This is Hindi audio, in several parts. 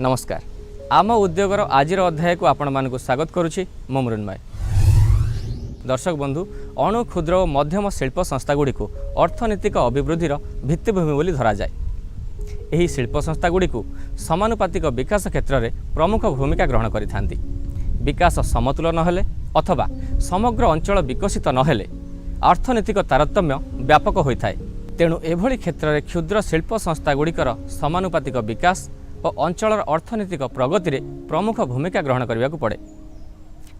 नमस्कार। आम उद्योगर आजिर अध्याय को आपण मानक स्वागत करुछि मो मृण्मय। दर्शक बंधु, अणु क्षुद्र और मध्यम शिल्प संस्थागुड़ी को अर्थनैतिक अभिवृद्धि भित्तिभूमि बोली धरा जाए। एही शिल्प संस्थागुड़ी को समानुपातिक विकास क्षेत्र में प्रमुख भूमिका ग्रहण करिथांती। विकास समतुल नहेले अथवा समग्र अंचल विकसित नहेले अर्थनैतिक तारतम्य व्यापक होता है। तेणु एभली क्षेत्र में क्षुद्र शिल्प संस्थागुड़िकर समानुपातिक विकास और अंचलर अर्थनैतिक प्रगति में प्रमुख भूमिका ग्रहण करने को पड़े।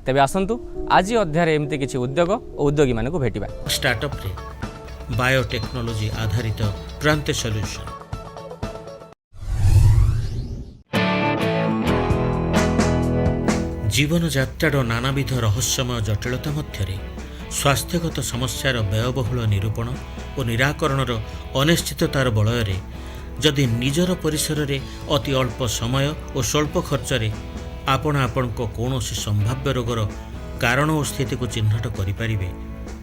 तेबे आसंतु आज अध्याय एमती किछि उद्योग और उद्योगी मानक भेटिबा। स्टार्टअप रे बायोटेक्नोलॉजी आधारित प्रांत सॉल्यूशन। जीवन यात्रार नानाविध रहस्यमय जटिलता मध्यरे स्वास्थ्यगत समस्यार व्ययबहुल निरूपण और निराकरणर अनिश्चिततार बलय जदि निजर परिसर रे अति अल्प समय और स्वल्प खर्चरे आपण को कौनसी संभाव्य रोगर कारण और स्थिति को चिन्हट करें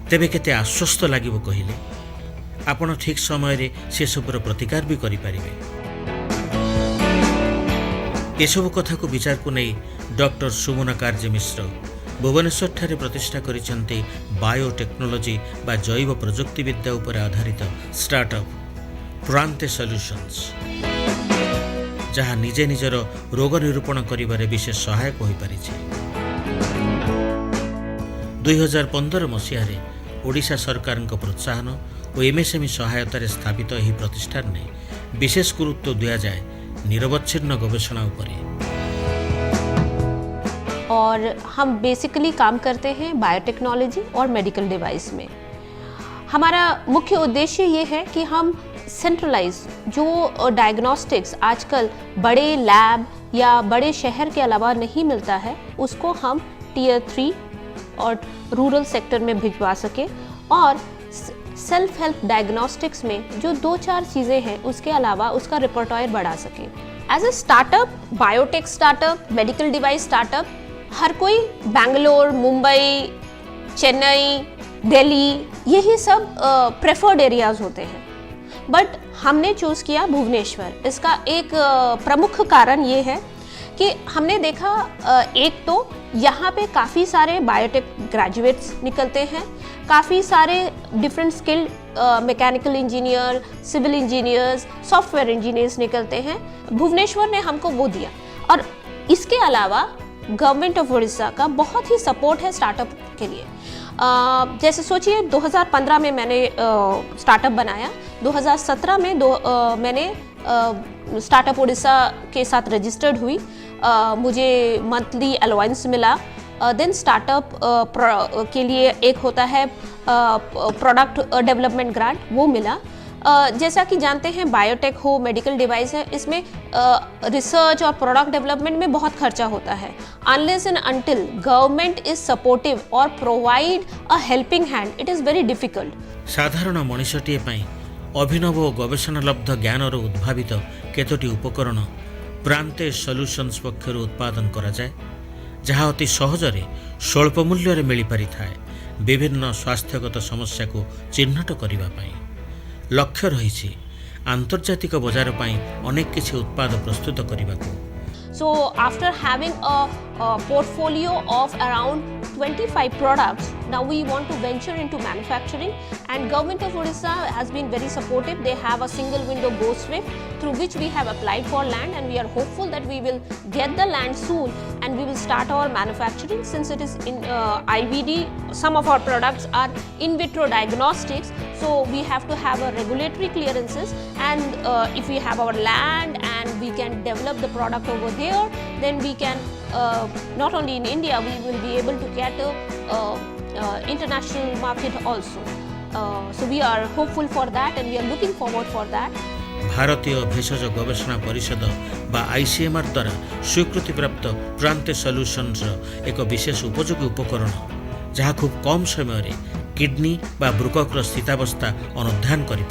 तेबे केते आश्वस्त लागिबो कहिले आपण ठीक समय रे से सबुर प्रतिकार भी करें। एसबु कथा को विचार को नहीं डॉक्टर सुमना कार्य मिश्र भुवनेश्वर ठारे प्रतिष्ठा करिसेंते बायोटेक्नोलॉजी बा जैव प्रजुक्ति विद्या उपर आधारित स्टार्टअप प्रांत सॉल्यूशंस, जहाँ निजे निजर रोग निरूपण करिबारे विशेष सहायक हो पारिछि। 2015 मसीह ओडिशा सरकार प्रोत्साहन और एमएसएमई सहायतार स्थापित यह प्रतिष्ठान ने विशेष गुरुत्व दिया जाए निरवच्छिन्न गवेषणा उपरे। और हम बेसिकली काम करते हैं बायोटेक्नोलॉजी और मेडिकल डिवाइस में। हमारा मुख्य उद्देश्य ये है कि हम सेंट्रलाइज जो डायग्नोस्टिक्स आजकल बड़े लैब या बड़े शहर के अलावा नहीं मिलता है, उसको हम टियर 3 और रूरल सेक्टर में भिजवा सके और सेल्फ हेल्प डायग्नोस्टिक्स में जो 2-4 चीज़ें हैं उसके अलावा उसका रिपर्टोयर बढ़ा सके। As a startup, biotech startup, medical device startup, हर कोई बेंगलोर, मुंबई, चेन्नई, दिल्ली यही सब प्रेफर्ड एरियाज होते हैं, बट हमने चूज़ किया भुवनेश्वर। इसका एक प्रमुख कारण ये है कि हमने देखा एक तो यहाँ पे काफ़ी सारे बायोटेक ग्रेजुएट्स निकलते हैं, काफ़ी सारे different skilled mechanical engineer, civil engineers, software engineers निकलते हैं। भुवनेश्वर ने हमको वो दिया और इसके अलावा गवर्नमेंट ऑफ उड़ीसा का बहुत ही सपोर्ट है स्टार्टअप के लिए। जैसे सोचिए 2015 में मैंने स्टार्टअप बनाया, 2017 में मैंने स्टार्टअप उड़ीसा के साथ रजिस्टर्ड हुई, मुझे मंथली अलाउंस मिला। देन स्टार्टअप के लिए एक होता है प्रोडक्ट डेवलपमेंट ग्रांट, वो मिला। जैसा कि जानते हैं बायोटेक हो, मेडिकल डिवाइस है, इसमें रिसर्च और प्रोडक्ट डेवलपमेंट में बहुत खर्चा होता है। Unless and until government is supportive और provide a helping hand, it is very difficult. साधारण मनुष्यटीए पई अभिनव और गवेषणालब्ध ज्ञानर उद्भावित केतोटी उपकरण प्रांते सॉल्यूशंस पक्षर उत्पादन करा जाए, जहाँ अति सहजरे स्वल्प मूल्य मिल पारि थाए विभिन्न स्वास्थ्यगत समस्या को चिन्हट करने पाई। लक्ष्य रही आंतर्जातिक बाजार पाई अनेक किसी उत्पाद प्रस्तुत करने को। So after having a portfolio of around 25 products, now we want to venture into manufacturing, and Government of Odisha has been very supportive. They have a single window go SWIFT through which we have applied for land, and we are hopeful that we will get the land soon and we will start our manufacturing. Since it is in IVD, some of our products are in vitro diagnostics, so we have to have a regulatory clearances, and if we have our land and we can develop the product over there, then we can not only in India, we will be able to get a international market also. So we are hopeful for that and we are looking forward for that. भारतीय भेषज गवेषणा परिषद बा आईसीएमआर द्वारा स्वीकृति प्राप्त प्रांत सॉल्यूशंस एक विशेष उपयोगी उपकरण जहाँ खूब कम समय किडनी बा ब्रुकक स्थितावस्था अनुध्यान करें।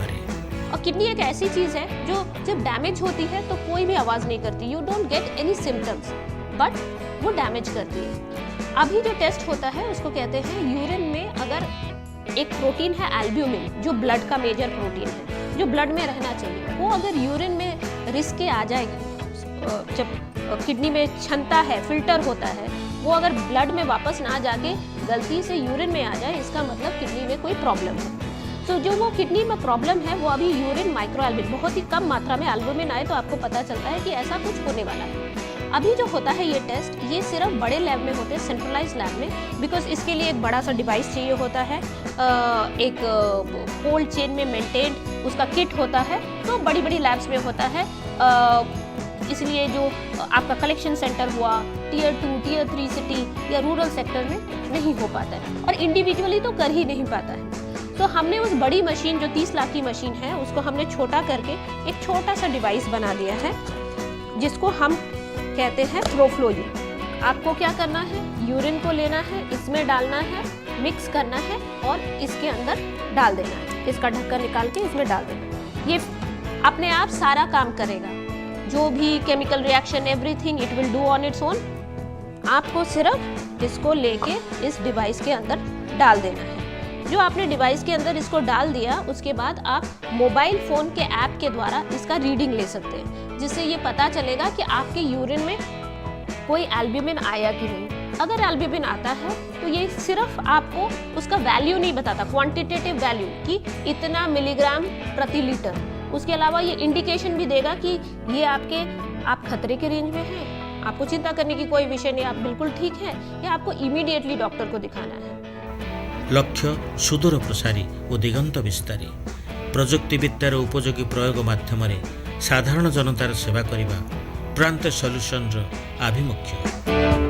और किडनी एक ऐसी चीज़ है जो जब डैमेज होती है तो कोई भी आवाज़ नहीं करती, you don't get any symptoms, but वो डैमेज करती है। अभी जो टेस्ट होता है उसको कहते हैं यूरिन में अगर एक प्रोटीन है एल्ब्यूमिन, जो ब्लड का मेजर प्रोटीन है, जो ब्लड में रहना चाहिए, वो अगर यूरिन में रिस्क के आ जाएगी जब किडनी में क्षमता है, फिल्टर होता है, वो अगर ब्लड में वापस ना जाके गलती से यूरिन में आ जाए, इसका मतलब किडनी में कोई प्रॉब्लम है। तो जो वो किडनी में प्रॉब्लम है वो अभी यूरिन माइक्रो एल्बुमिन, बहुत ही कम मात्रा में एल्बुमिन आए तो आपको पता चलता है कि ऐसा कुछ होने वाला है। अभी जो होता है ये टेस्ट, ये सिर्फ बड़े लैब में होते हैं, सेंट्रलाइज लैब में, बिकॉज इसके लिए एक बड़ा सा डिवाइस चाहिए होता है, एक कोल्ड चेन में मेंटेन्ड उसका किट होता है, तो बड़ी बड़ी लैब्स में होता है। इसलिए जो आपका कलेक्शन सेंटर हुआ टियर 2, टियर 3 सिटी या रूरल सेक्टर में नहीं हो पाता है, और इंडिविजुअली तो कर ही नहीं पाता है। तो हमने उस बड़ी मशीन जो 30 लाख की मशीन है उसको हमने छोटा करके एक छोटा सा डिवाइस बना दिया है, जिसको हम कहते हैं प्रोफ्लोयू। आपको क्या करना है, यूरिन को लेना है, इसमें डालना है, मिक्स करना है और इसके अंदर डाल देना है, इसका ढक्कन निकाल के इसमें डाल देना है। ये अपने आप सारा काम करेगा, जो भी chemical reaction, everything it will do on its own. आपको सिर्फ इसको लेके इस डिवाइस के अंदर डाल देना है। जो आपने डिवाइस के अंदर इसको डाल दिया, उसके बाद आप मोबाइल फ़ोन के ऐप के द्वारा इसका रीडिंग ले सकते हैं, जिससे ये पता चलेगा कि आपके यूरिन में कोई एल्ब्यूमिन आया कि नहीं। अगर एल्ब्यूमिन आता है तो ये सिर्फ आपको उसका वैल्यू नहीं बताता, क्वांटिटेटिव वैल्यू कि इतना मिलीग्राम प्रति लीटर। उसके अलावा ये इंडिकेशन भी देगा कि ये आप खतरे के रेंज में हैं, आपको चिंता करने की कोई विषय नहीं, आप बिल्कुल ठीक हैं, या आपको इमीडिएटली डॉक्टर को दिखाना है। लक्ष्य सुदूर प्रसारी और दिगंत विस्तारी। प्रजुक्तिविद्यार उपयोगी प्रयोग माध्यम साधारण जनतार सेवा करने प्रांत सल्यूशन आभिमुख्य।